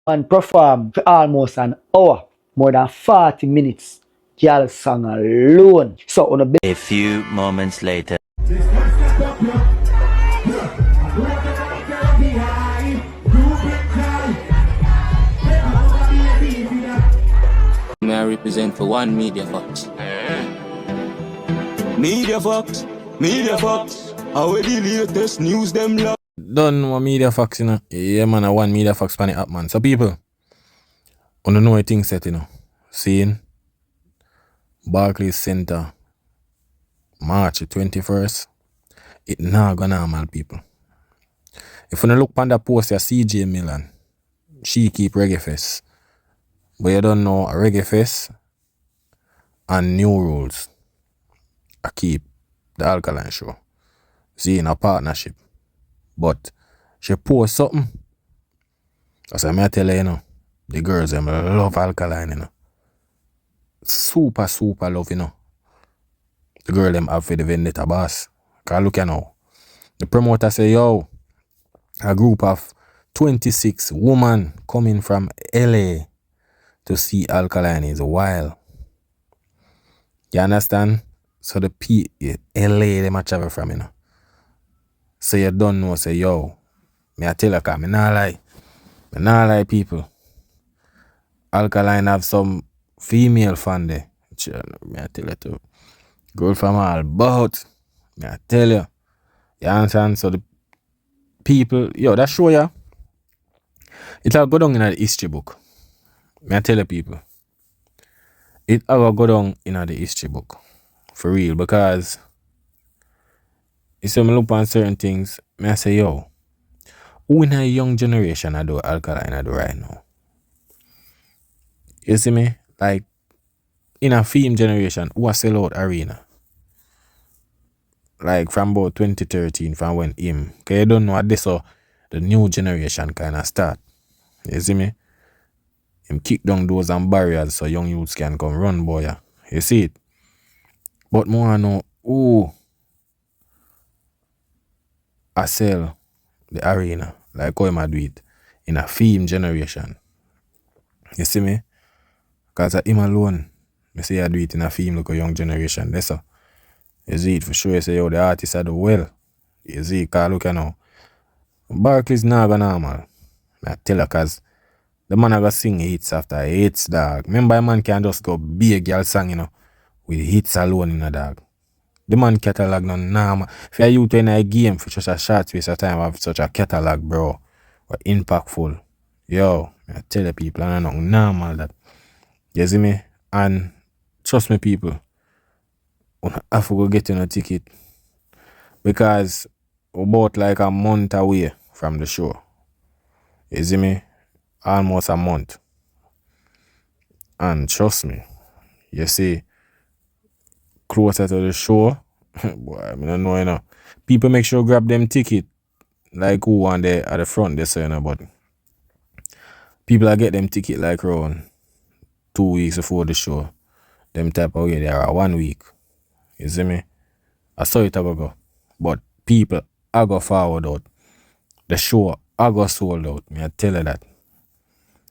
and perform for almost an hour, more than 40 minutes. Girl song alone. So on a A few moments later. I represent for one Media Fox. Media Fox, Media Fox. How the latest news them love. Done know Media Fox, you know. Yeah, man, I want Media Fox pan it up, man. So people, on the know a thing set, you know. Seeing Barclays Center, March 21st. It now go normal, people. If you look on the post, you CJ Milan. She keep Reggae Fest. But you don't know Reggae Fest and New Rules. I keep the Alkaline show. See, in a partnership. But she post something. As I tell you, you know, the girls them love Alkaline, you know. Super, super love, you know. The girl them have for the Vendetta boss. Cause look, you know. The promoter say, yo, a group of 26 women coming from LA to see Alkaline is wild. You understand? So the LA they much travel from, you know. So you don't know, say, yo, me I tell you, cause me not lie people. Alkaline have some female fan there. Me I tell you too. Girl from all about. Me I tell you. You understand? So the people, yo, that show ya. It'll go down in the history book. Me I tell you people. It'll go down in the history book. For real. Because you see me look on certain things, me I say, yo, who in a young generation I do Alkaline I do right now? You see me? Like, in a film generation, who a sell out arena? Like, from about 2013, from when him. Because you don't know what this or the new generation kind of start. You see me? Him kick down doors and barriers so young youths can come run, boy. Yeah. You see it? But more I know, who I sell the arena, like how him a do it, in a film generation. You see me? Because him alone, I say I do it in a film like a young generation. That's all. You see it for sure. You say, yo, the artist I do well. You see, because look, you know, Barclays not gonna normal. I tell you, because the man I go sing hits after hits, dog. Remember, a man can just go be a girl song, you know, with hits alone in a dog. The man catalog no normal. If you to in a game for such a short space of time have such a catalog, bro, or impactful. Yo, I tell you people, I know normal that. You see me? And trust me, people, I have to go get a ticket because we're about like a month away from the show. You see me? Almost a month. And trust me, you see, closer to the show, boy, I don't know, you know. People make sure grab them ticket like who on there at the front, they say, you know, but people are get them ticket like around 2 weeks before the show. Them type of way, they are 1 week. You see me? I saw it go. But people I go forward out. The show I go sold out. Me I tell you that.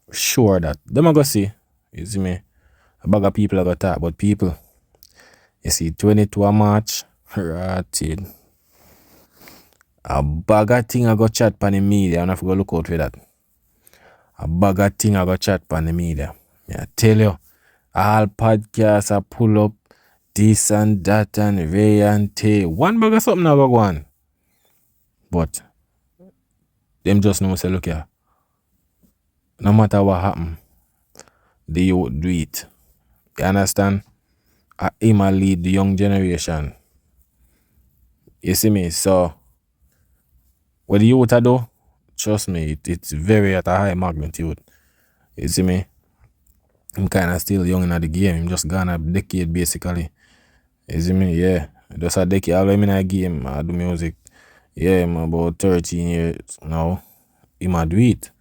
Sure that. Them I go see. You see me? A bag of people I go talk, but people, you see 22 of March, rotted. A bag of thing I go chat pan the media, and I have to go look out for that. A bag of thing I go chat pan the media. I tell you, all podcasts I pull up this and that and Ray and Tay. One bag of something I go on. But them just know say, look here. No matter what happen, they would do it. You understand? I aim to lead the young generation. You see me? So what the youth do, trust me, it's very at a high magnitude. You see me? I'm kind of still young in the game. I'm just gone a decade basically. You see me? Yeah. Just a decade. All I'm in a game, I do music. Yeah, I'm about 13 years now. I'm a do it.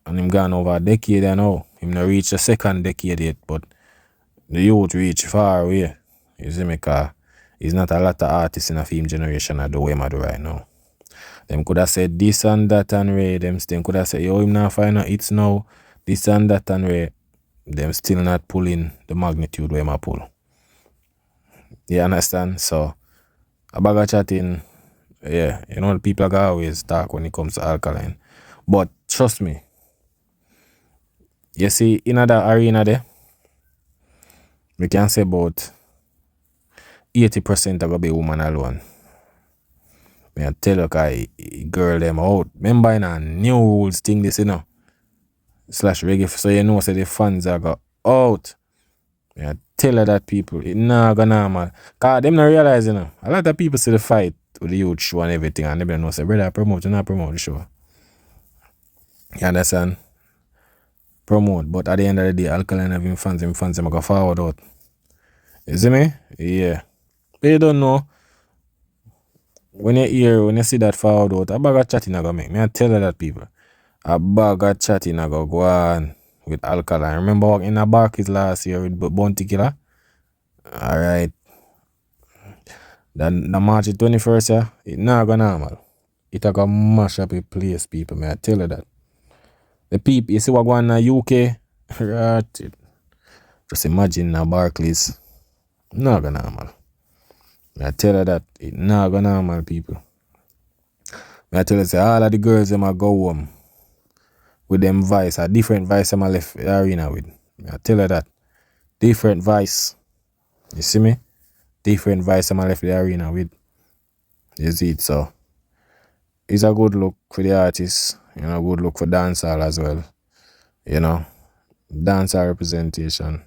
And I'm gone over a decade now. I'm not reach the second decade yet, but the youth reach far away. You see me? Because there's not a lot of artists in a film generation that do what I do right now. Them could have said this and that and way. Them could have said, yo, him not find out it's now. This and that and way. Them still not pulling the magnitude where I pull. You understand? So, a bag of chatting, yeah, you know, people are always talk when it comes to Alkaline. But trust me, you see, in that arena there, we can say about 80% are going to be woman alone. I tell you, guy, girl them out. Remember, in a new rules thing, this, you know, slash reggae, so you know, so the fans are go out. I tell her that people, it not gonna normal. Cause them not realize, you know, a lot of people see the fight with the youth show and everything, and they don't know, say, brother, you not promote the show. You understand? Promote, but at the end of the day, Alkaline have him fans, them go forward out. You see me? Yeah. But you don't know. When you see that forward out, a bag of chatting I go make. Me I tell you that people. A bag of chatting I go on with Alkaline. Remember walking in a Barclays last year with Bounty Killer? Alright. The March 21st, yeah, it not go normal. It a go mash up a place, people. Me I tell you that. The people, you see what going on in the UK? Right. Just imagine a Barclays. Not go normal. I tell her that it not gonna normal, people. I tell her say all of the girls them a go home with them vice, a different vice them a left the arena with. I tell her that different vice. You see me? Different vice them a left the arena with. You see it, so it's a good look for the artists, you know, good look for dancehall as well. You know, dancehall representation.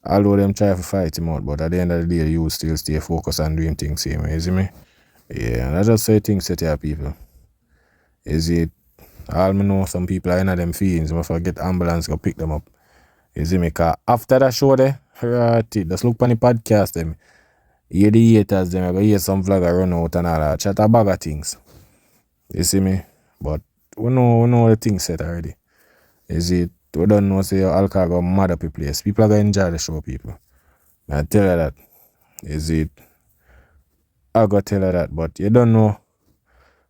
Although them try to fight him out, but at the end of the day, you still stay focused on doing things same way, you see me? Yeah, and I just say things to here, people. Is it, all me know some people are in them feelings, if I get ambulance, go pick them up. You see me? Because after that show there, right, just look on the podcast, them. Hear the haters, them, I go hear some vlogger run out and all that, chat a bag of things. You see me? But we know the things set already. Is it, we don't know, say, alcohol go mad up a place. People are going to enjoy the show, people. I tell her that. Is it, I go tell her that, but you don't know.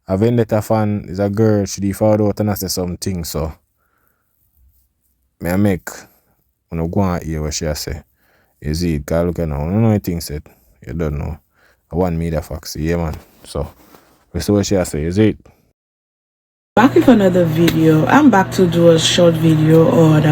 A Vendetta fan is a girl, she found out and I say something, so I make, when I go and hear what she say. Is it, because look at now, I don't know anything said. You don't know. I want me the facts, yeah, man. So, we see what she say, is it? Back with another video. I'm back to do a short video on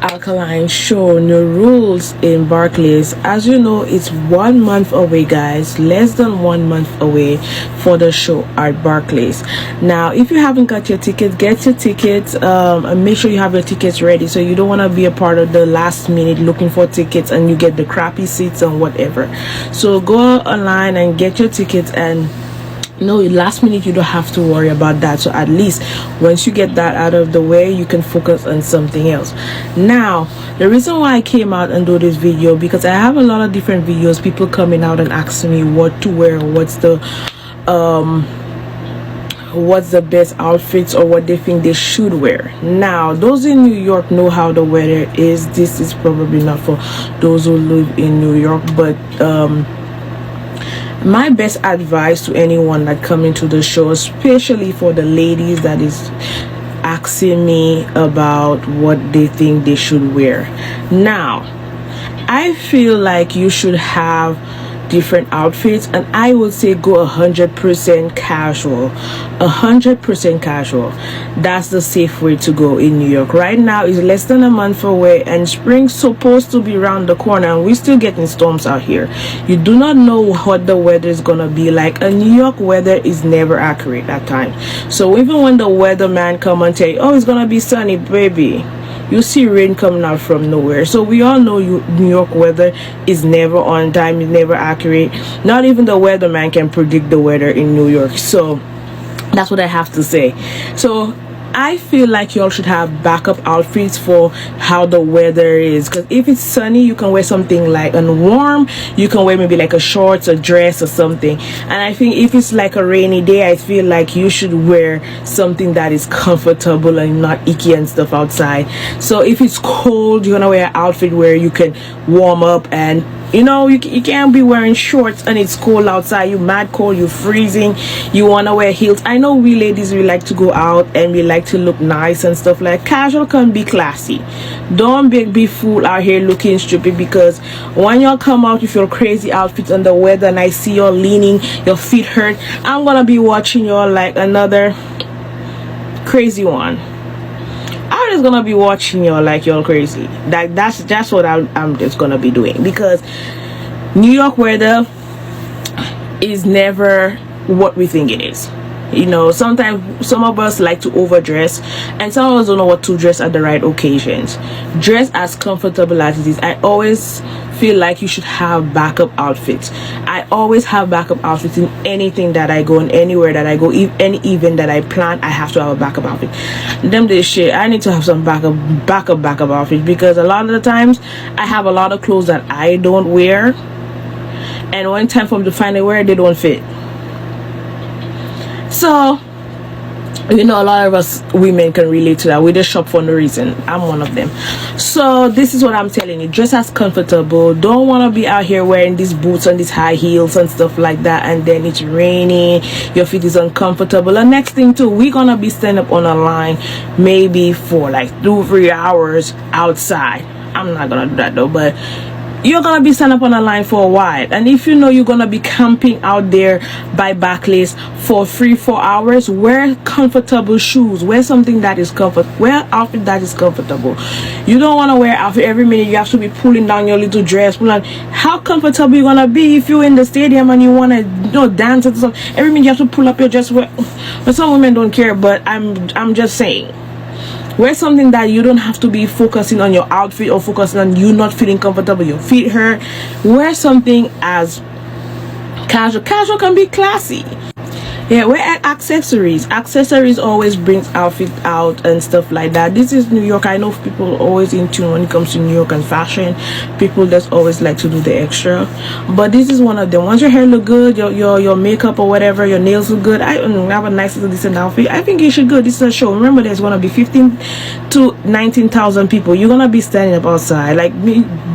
Alkaline show new rules in Barclays. As you know, it's 1 month away, guys, less than 1 month away for the show at Barclays. Now, if you haven't got your tickets, get your tickets, and make sure you have your tickets ready, so you don't want to be a part of the last minute looking for tickets and you get the crappy seats and whatever. So go online and get your tickets, and no, last minute you don't have to worry about that. So at least once you get that out of the way, you can focus on something else. Now, the reason why I came out and do this video, because I have a lot of different videos, people coming out and asking me what to wear, what's the best outfits or what they think they should wear. Now, those in New York know how the weather is. This is probably not for those who live in New York, but my best advice to anyone that coming to the show, especially for the ladies that is asking me about what they think they should wear. Now, I feel like you should have different outfits, and I would say go 100% casual. 100% casual. That's the safe way to go in New York. Right now is less than a month away, and spring's supposed to be around the corner, and we're still getting storms out here. You do not know what the weather is gonna be like, and New York weather is never accurate at times. So even when the weatherman come and tell you, oh, it's gonna be sunny, baby, you see rain coming out from nowhere. So we all know New York weather is never on time, is never accurate. Not even the weatherman can predict the weather in New York. So that's what I have to say. So I feel like y'all should have backup outfits for how the weather is, because if it's sunny, you can wear something light, and warm, you can wear maybe like a shorts, a dress or something. And I think if it's like a rainy day, I feel like you should wear something that is comfortable and not icky and stuff outside. So if it's cold, you're gonna wear an outfit where you can warm up and You know, you can't be wearing shorts and it's cold outside. You mad cold, you freezing, you want to wear heels. I know we ladies, we like to go out and we like to look nice and stuff like casual can be classy. Don't be fool out here looking stupid, because when y'all come out with your crazy outfits and the weather and I see y'all leaning, your feet hurt, I'm gonna be watching y'all like another crazy one. I'm just gonna be watching y'all like y'all crazy. That's what I'm just gonna be doing, because New York weather is never what we think it is. You know, sometimes some of us like to overdress, and some of us don't know what to dress at the right occasions. Dress as comfortable as it is. I always feel like you should have backup outfits. I always have backup outfits in anything that I go, and anywhere that I go, any event that I plan, I have to have a backup outfit. Them this shit, I need to have some backup outfits, because a lot of the times I have a lot of clothes that I don't wear, and when time for me to finally wear, they don't fit. So, you know, a lot of us women can relate to that. We just shop for no reason. I'm one of them. So this is what I'm telling you. Dress as comfortable. Don't want to be out here wearing these boots and these high heels and stuff like that, and then it's raining, your feet is uncomfortable. And next thing too, we're gonna be standing up on a line maybe for like 2-3 hours outside. I'm not gonna do that though, but you're gonna be standing up on a line for a while. And if you know you're gonna be camping out there by Barclays for 3-4 hours, wear comfortable shoes, wear something that is wear outfit that is comfortable. You don't want to wear outfit every minute. You have to be pulling down your little dress. How comfortable you gonna be if you're in the stadium and you want to, you know, dance and stuff? Every minute you have to pull up your dress. But some women don't care, but I'm just saying, wear something that you don't have to be focusing on your outfit or focusing on you not feeling comfortable, your feet hurt. Wear something as casual. Casual can be classy. Yeah, wear accessories. Accessories always brings outfit out and stuff like that. This is New York. I know people are always in tune when it comes to New York and fashion. People just always like to do the extra, but this is one of them. Once your hair look good, your makeup or whatever, your nails look good, I have a nice little decent outfit, I think you should go. This is a show. Remember, there's gonna be 15 to 19,000 people. You're gonna be standing up outside. Like,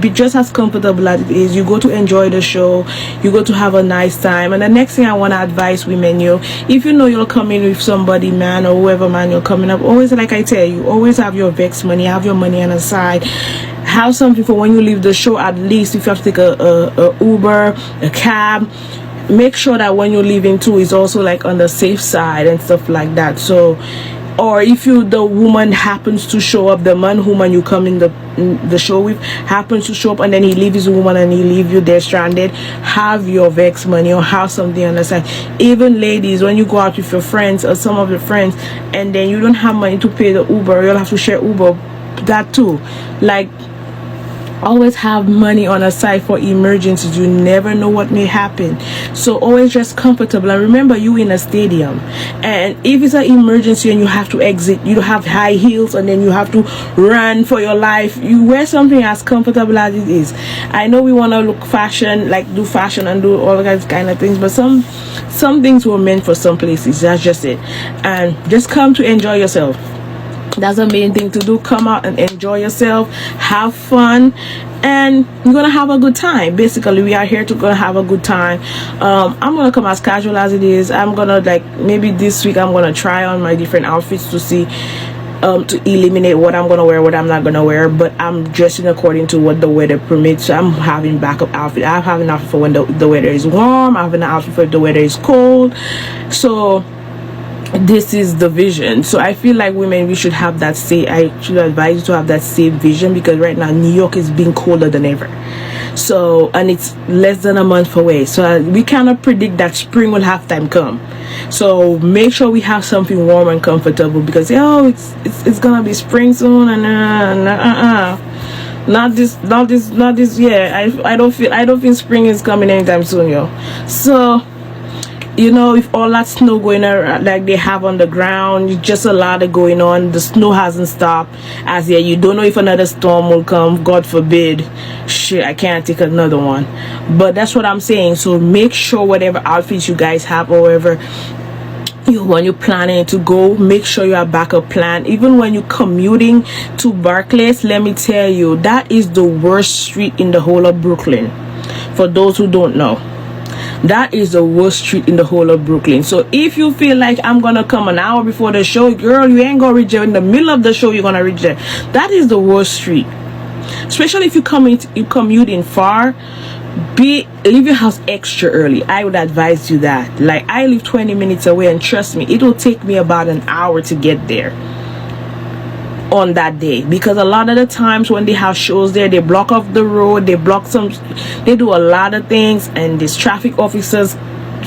be just as comfortable as it is. You go to enjoy the show, you go to have a nice time. And the next thing I want to advise women, if you know you're coming with somebody, man, or whoever man you're coming up, always, like I tell you, always have your vex money, have your money on the side, have something for when you leave the show. At least if you have to take a Uber, a cab, make sure that when you're leaving too is also like on the safe side and stuff like that. So, or if the woman happens to show up, the man whom you come in the show with happens to show up, and then he leaves his woman and he leave you there stranded, have your vex money or have something on the side. Even ladies, when you go out with your friends or some of your friends and then you don't have money to pay the Uber, you'll have to share Uber, that too. Like, always have money on a side for emergencies. You never know what may happen, so always dress comfortable. And remember, you in a stadium, and if it's an emergency and you have to exit, you have high heels and then you have to run for your life, you wear something as comfortable as it is. I know we want to look fashion, like do fashion and do all those kind of things, but some things were meant for some places. That's just it. And just come to enjoy yourself. That's the main thing to do. Come out and enjoy yourself, have fun, and you're gonna have a good time. Basically, we are here to gonna have a good time. I'm gonna come as casual as it is. I'm gonna, like, maybe this week I'm gonna try on my different outfits to see to eliminate what I'm gonna wear, what I'm not gonna wear, but I'm dressing according to what the weather permits. So I'm having backup outfit. I have an outfit for when the weather is warm. I have an outfit for if the weather is cold. So this is the vision. So I feel like women, we should have that I should advise you to have that same vision, because right now New York is being colder than ever. So, and it's less than a month away, so we cannot predict that spring will have time come. So make sure we have something warm and comfortable, because it's gonna be spring soon, and not this. Yeah, I don't feel spring is coming anytime soon, yo. So, you know, if all that snow going around like they have on the ground, just a lot of going on. The snow hasn't stopped as yet. You don't know if another storm will come. God forbid. Shit, I can't take another one. But that's what I'm saying. So make sure whatever outfits you guys have, or whatever when you're planning to go, make sure you have backup plan. Even when you're commuting to Barclays, let me tell you, that is the worst street in the whole of Brooklyn. For those who don't know, that is the worst street in the whole of Brooklyn. So if you feel like I'm gonna come an hour before the show, girl, you ain't gonna reach there. In the middle of the show, you're gonna reach there. That is the worst street. Especially if you commute in far, leave your house extra early. I would advise you that. Like, I live 20 minutes away, and trust me, it will take me about an hour to get there on that day, because a lot of the times when they have shows there, they block off the road, they do a lot of things, and these traffic officers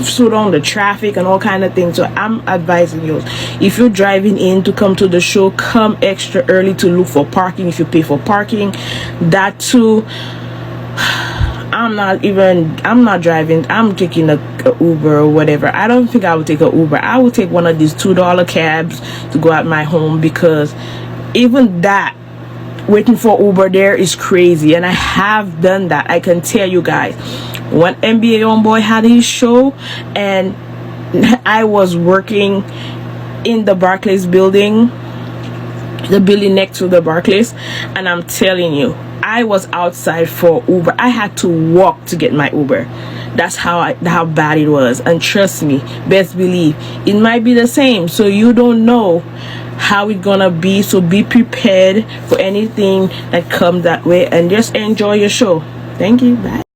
slow down the traffic and all kind of things. So I'm advising you, if you're driving in to come to the show, come extra early to look for parking if you pay for parking. That too, I'm not driving. I'm taking a Uber or whatever. I don't think I would take a Uber. I would take one of these $2 cabs to go at my home, because even that, waiting for Uber there is crazy. And I have done that. I can tell you guys, when NBA Homeboy had his show and I was working in the Barclays building, the building next to the Barclays, and I'm telling you, I was outside for Uber. I had to walk to get my Uber. That's how bad it was. And trust me, best believe it might be the same. So you don't know how it's gonna be. So be prepared for anything that comes that way, and just enjoy your show. Thank you. Bye.